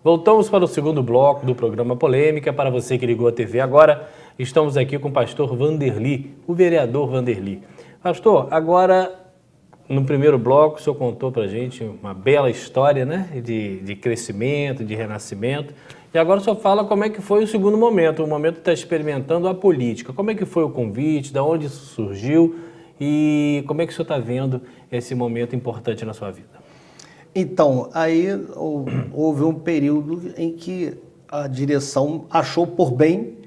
Voltamos para o segundo bloco do programa Polêmica. Para você que ligou a TV agora, estamos aqui com o pastor Vanderly, o vereador Vanderly. Pastor, agora, no primeiro bloco, o senhor contou para a gente uma bela história, né? De crescimento, de renascimento. E agora o senhor fala como é que foi o segundo momento, o momento que está experimentando a política. Como é que foi o convite, de onde isso surgiu e como é que o senhor está vendo esse momento importante na sua vida? Então, aí houve um período em que a direção achou por bem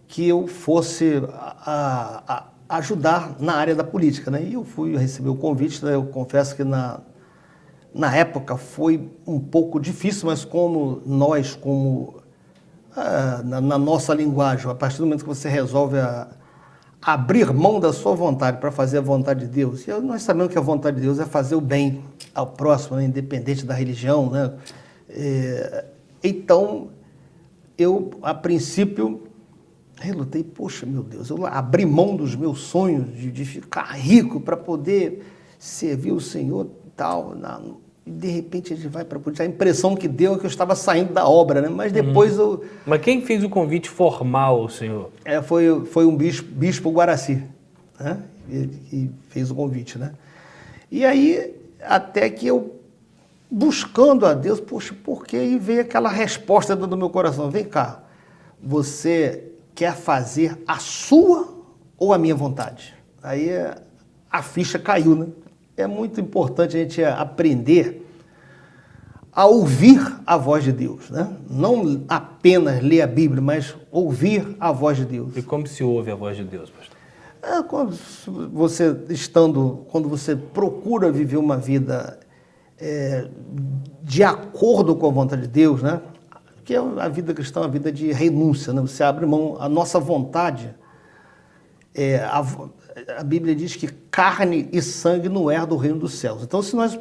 que eu fosse ajudar na área da política, né? E eu fui receber o convite, né? Eu confesso que na época foi um pouco difícil, mas na nossa linguagem, a partir do momento que você resolve abrir mão da sua vontade para fazer a vontade de Deus, e nós sabemos que a vontade de Deus é fazer o bem ao próximo, né, independente da religião, né? Então, eu, a princípio, relutei, poxa, meu Deus, eu abri mão dos meus sonhos de ficar rico para poder servir o Senhor e tal, e de repente a gente vai para a política. A impressão que deu é que eu estava saindo da obra, né? Mas depois eu... Mas quem fez o convite formal ao senhor? Foi um bispo Guaraci, né? E fez o convite, né? E aí, até que eu, buscando a Deus, poxa, por quê? E veio aquela resposta dentro do meu coração, vem cá, você quer fazer a sua ou a minha vontade? Aí a ficha caiu, né? É muito importante a gente aprender a ouvir a voz de Deus, né? Não apenas ler a Bíblia, mas ouvir a voz de Deus. E como se ouve a voz de Deus, pastor? Quando você procura viver uma vida de acordo com a vontade de Deus, né? Que é a vida cristã, a vida de renúncia, né? Você abre mão, a nossa vontade, a Bíblia diz que carne e sangue não herdam do reino dos céus. Então, se nós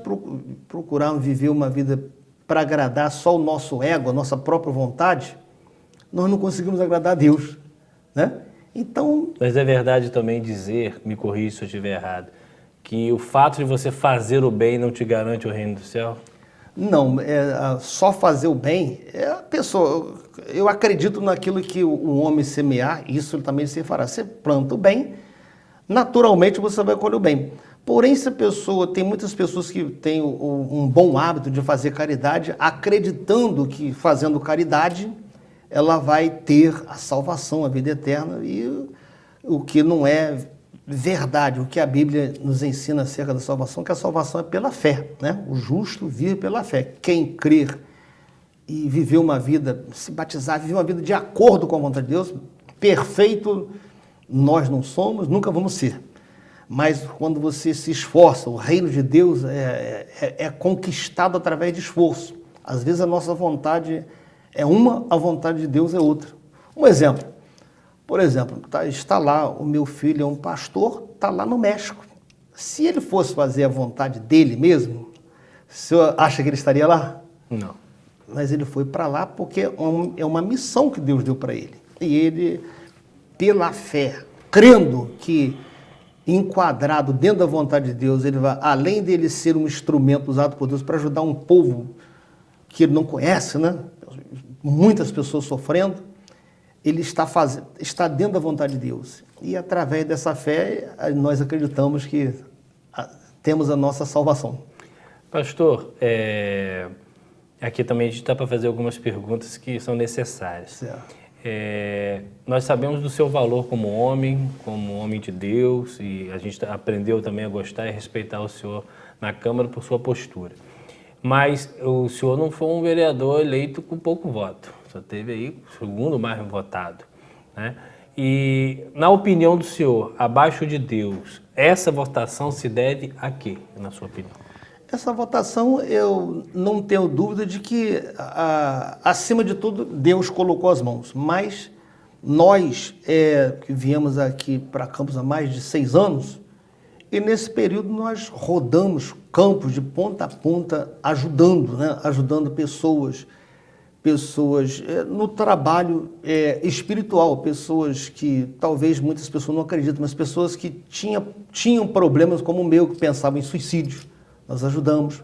procurarmos viver uma vida para agradar só o nosso ego, a nossa própria vontade, nós não conseguimos agradar a Deus, né? Então... Mas é verdade também dizer, me corrija se eu estiver errado, que o fato de você fazer o bem não te garante o reino do céu? Não, só fazer o bem, a pessoa, eu acredito naquilo que o homem semear, isso ele também se fará. Você planta o bem, naturalmente você vai colher o bem. Porém, se a pessoa, tem muitas pessoas que têm um bom hábito de fazer caridade, acreditando que fazendo caridade, ela vai ter a salvação, a vida eterna, e o que não é verdade, o que a Bíblia nos ensina acerca da salvação, que a salvação é pela fé, né? O justo vive pela fé. Quem crer e viver uma vida, se batizar, viver uma vida de acordo com a vontade de Deus, perfeito nós não somos, nunca vamos ser. Mas quando você se esforça, o reino de Deus é conquistado através de esforço. Às vezes a nossa vontade é uma, a vontade de Deus é outra. Um exemplo. Por exemplo, está lá, o meu filho é um pastor, está lá no México. Se ele fosse fazer a vontade dele mesmo, o senhor acha que ele estaria lá? Não. Mas ele foi para lá porque é uma missão que Deus deu para ele. E ele, pela fé, crendo que enquadrado dentro da vontade de Deus, ele vai, além dele ser um instrumento usado por Deus para ajudar um povo que ele não conhece, né? Muitas pessoas sofrendo, ele está dentro da vontade de Deus. E através dessa fé, nós acreditamos que temos a nossa salvação. Pastor, aqui também a gente está para fazer algumas perguntas que são necessárias. Certo. Nós sabemos do seu valor como homem de Deus, e a gente aprendeu também a gostar e respeitar o senhor na Câmara por sua postura. Mas o senhor não foi um vereador eleito com pouco voto. Só teve aí o segundo mais votado, né? E, na opinião do senhor, abaixo de Deus, essa votação se deve a quê, na sua opinião? Essa votação, eu não tenho dúvida de que, acima de tudo, Deus colocou as mãos. Mas nós, que viemos aqui para Campos há mais de 6 anos, e nesse período nós rodamos campos de ponta a ponta, ajudando, né? Ajudando pessoas no trabalho espiritual, pessoas que talvez muitas pessoas não acreditam, mas pessoas que tinham problemas como o meu, que pensavam em suicídio, nós ajudamos.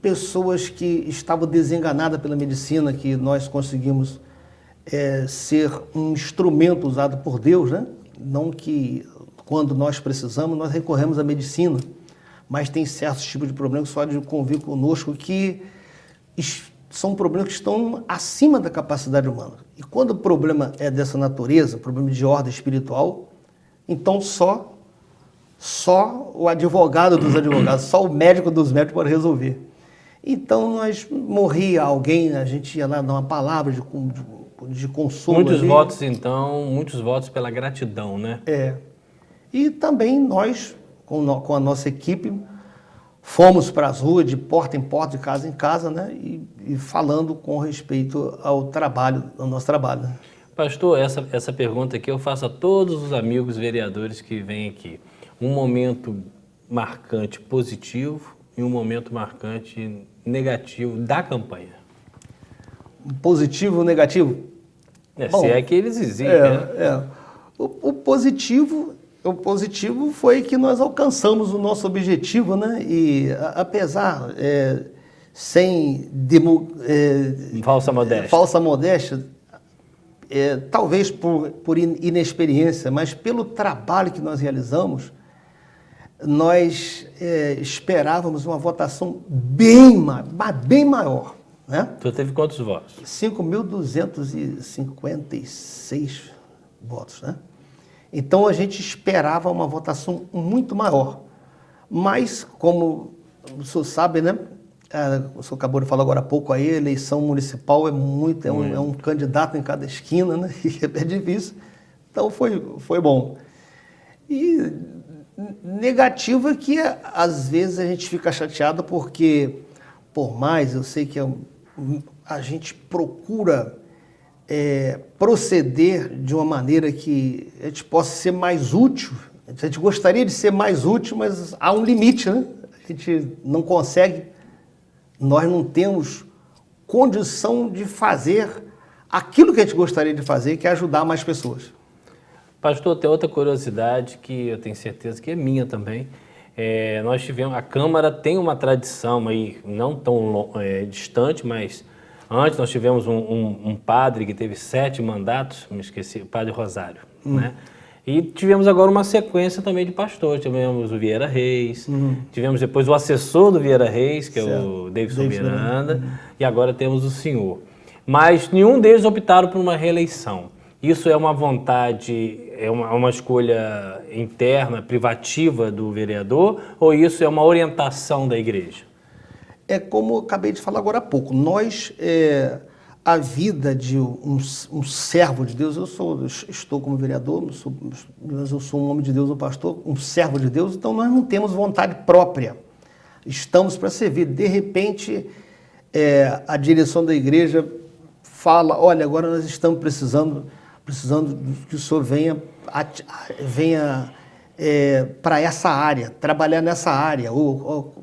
pessoas que estavam desenganadas pela medicina, que nós conseguimos ser um instrumento usado por Deus, né? Não que quando nós precisamos, nós recorremos à medicina, mas tem certos tipos de problemas que só de convir conosco que são problemas que estão acima da capacidade humana. E quando o problema é dessa natureza, problema de ordem espiritual, então só o advogado dos advogados, só o médico dos médicos pode resolver. Então, morria alguém, a gente ia lá dar uma palavra de consolo. Muitos ali. votos, então, muitos votos pela gratidão, né? E também nós, com a nossa equipe, fomos para as ruas, de porta em porta, de casa em casa, né? E falando com respeito ao trabalho, ao nosso trabalho. Pastor, essa pergunta aqui eu faço a todos os amigos vereadores que vêm aqui. Um momento marcante positivo e um momento marcante negativo da campanha. Positivo ou negativo? Bom, se é que eles existem, né? O positivo foi que nós alcançamos o nosso objetivo, né? E apesar, sem falsa modéstia, talvez por inexperiência, mas pelo trabalho que nós realizamos, nós esperávamos uma votação bem maior. Né? Tu teve quantos votos? 5.256 votos, né? Então a gente esperava uma votação muito maior. Mas, como o senhor sabe, né? O senhor acabou de falar agora há pouco aí, a eleição municipal é um candidato em cada esquina, né? E é difícil. Então foi bom. E negativo é que às vezes a gente fica chateado porque, por mais, eu sei que a gente procura proceder de uma maneira que a gente possa ser mais útil. A gente gostaria de ser mais útil, mas há um limite, né? A gente não consegue, nós não temos condição de fazer aquilo que a gente gostaria de fazer, que é ajudar mais pessoas. Pastor, tem outra curiosidade que eu tenho certeza que é minha também. Nós tivemos, a Câmara tem uma tradição aí, não tão distante, mas antes nós tivemos um padre que teve 7 mandatos, me esqueci, o Padre Rosário, né? E tivemos agora uma sequência também de pastores, tivemos o Vieira Reis, tivemos depois o assessor do Vieira Reis, que é o Davidson Miranda, e agora temos o senhor. Mas nenhum deles optaram por uma reeleição. Isso é uma vontade, é uma escolha interna, privativa do vereador, ou isso é uma orientação da igreja? É como eu acabei de falar agora há pouco. Nós, a vida de um servo de Deus, eu estou como vereador, mas eu sou um homem de Deus, um pastor, um servo de Deus, então nós não temos vontade própria. Estamos para servir. De repente, a direção da igreja fala, olha, agora nós estamos precisando que o senhor venha para essa área, trabalhar nessa área, ou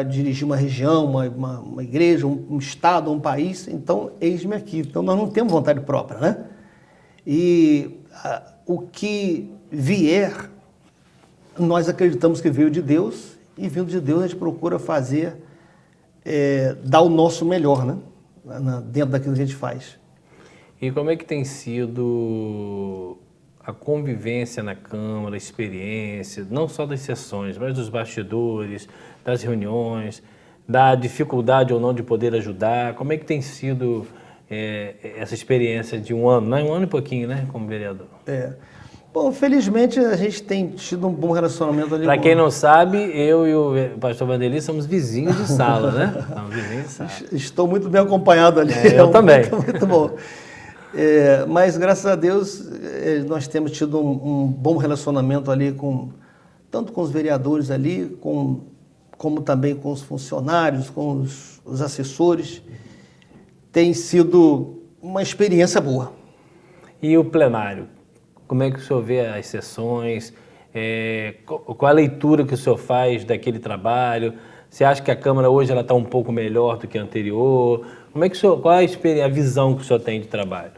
dirigir uma região, uma igreja, um estado, um país. Então, eis-me aqui. Então, nós não temos vontade própria, né? E o que vier, nós acreditamos que veio de Deus, e vindo de Deus a gente procura fazer, dar o nosso melhor, né? Dentro daquilo que a gente faz. E como é que tem sido a convivência na Câmara, a experiência, não só das sessões, mas dos bastidores, das reuniões, da dificuldade ou não de poder ajudar? Como é que tem sido essa experiência de um ano, um ano e pouquinho, né, como vereador? Bom, felizmente a gente tem tido um bom relacionamento ali. Para quem não sabe, eu e o pastor Vanderlei somos vizinhos de sala, né? Somos vizinhos de sala. Estou muito bem acompanhado ali. Eu também. Muito bom. Mas, graças a Deus, nós temos tido um bom relacionamento ali, tanto com os vereadores ali, como também com os funcionários, com os assessores. Tem sido uma experiência boa. E o plenário? Como é que o senhor vê as sessões? Qual a leitura que o senhor faz daquele trabalho? Você acha que a Câmara hoje está um pouco melhor do que a anterior? Qual é a visão que o senhor tem de trabalho?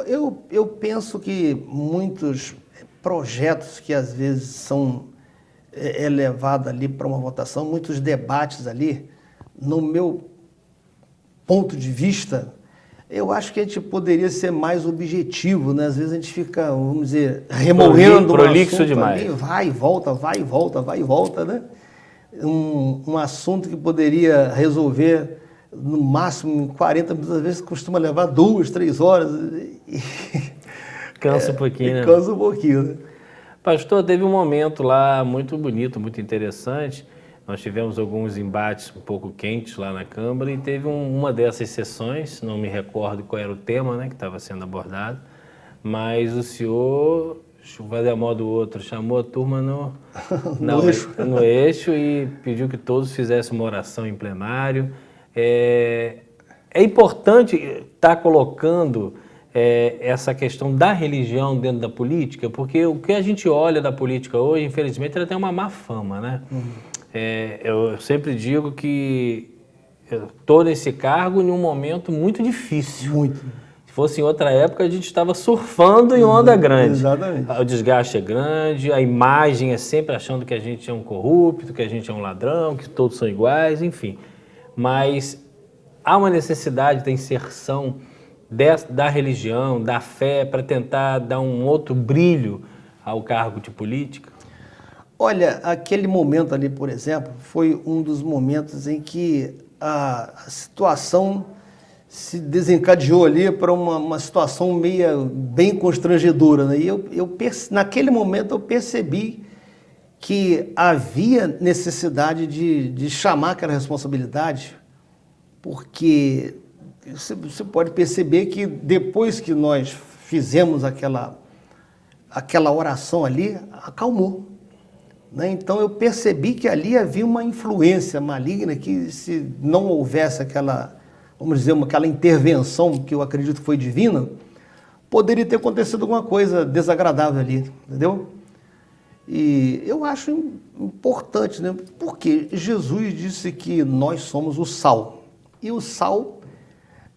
Eu penso que muitos projetos que às vezes são levados ali para uma votação, muitos debates ali, no meu ponto de vista, eu acho que a gente poderia ser mais objetivo, né? Às vezes a gente fica, vamos dizer, remoendo prolixo demais. Ali, vai e volta, vai e volta, vai e volta, né? Um assunto que poderia resolver no máximo em 40 minutos, às vezes costuma levar 2, 3 horas. Cansa um pouquinho, né? Cansa um pouquinho, né? Pastor, teve um momento lá muito bonito, muito interessante. Nós tivemos alguns embates um pouco quentes lá na Câmara e teve uma dessas sessões, não me recordo qual era o tema, né, que estava sendo abordado, mas o senhor, de modo do outro, chamou a turma no eixo e pediu que todos fizessem uma oração em plenário. É importante estar colocando essa questão da religião dentro da política, porque o que a gente olha da política hoje, infelizmente, ela tem uma má fama, né? Eu sempre digo que eu estou nesse cargo em um momento muito difícil. Muito. Se fosse em outra época, a gente estava surfando em onda grande. Exatamente. O desgaste é grande, a imagem é sempre achando que a gente é um corrupto, que a gente é um ladrão, que todos são iguais, enfim. Mas há uma necessidade da inserção da religião, da fé, para tentar dar um outro brilho ao cargo de política? Olha, aquele momento ali, por exemplo, foi um dos momentos em que a situação se desencadeou ali para uma situação bem constrangedora, né? E naquele momento eu percebi que havia necessidade de chamar aquela responsabilidade, porque você pode perceber que depois que nós fizemos aquela oração ali, acalmou. Né? Então eu percebi que ali havia uma influência maligna que, se não houvesse aquela intervenção, que eu acredito que foi divina, poderia ter acontecido alguma coisa desagradável ali, entendeu? E eu acho importante, né? Porque Jesus disse que nós somos o sal. E o sal,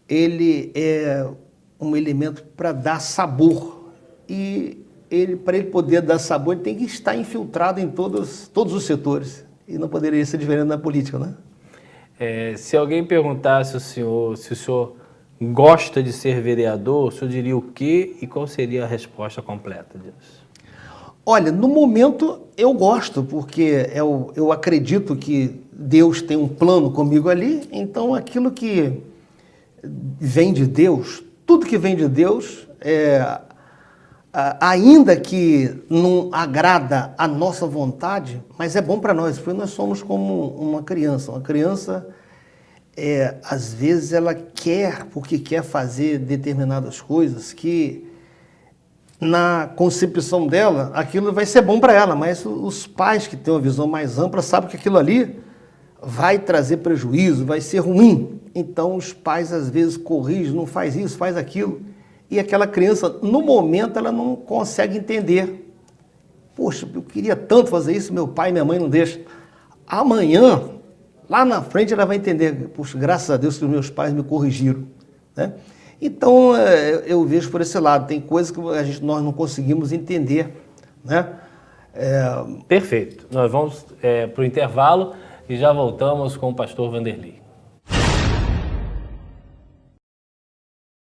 ele é um elemento para dar sabor. E para ele poder dar sabor, ele tem que estar infiltrado em todos os setores. E não poderia ser diferente na política, né? Se alguém perguntasse se o senhor gosta de ser vereador, o senhor diria o quê e qual seria a resposta completa disso? Olha, no momento eu gosto, porque eu acredito que Deus tem um plano comigo ali, então aquilo que vem de Deus, tudo que vem de Deus, ainda que não agrada a nossa vontade, mas é bom para nós, porque nós somos como uma criança. Uma criança, às vezes, ela porque quer fazer determinadas coisas que, na concepção dela, aquilo vai ser bom para ela, mas os pais que têm uma visão mais ampla sabem que aquilo ali vai trazer prejuízo, vai ser ruim. Então, os pais, às vezes, corrigem, não faz isso, faz aquilo. E aquela criança, no momento, ela não consegue entender. Poxa, eu queria tanto fazer isso, meu pai e minha mãe não deixam. Amanhã, lá na frente, ela vai entender. Poxa, graças a Deus que os meus pais me corrigiram, né? Então, eu vejo por esse lado. Tem coisas que nós não conseguimos entender, né? Perfeito. Nós vamos para o intervalo e já voltamos com o pastor Vanderlei.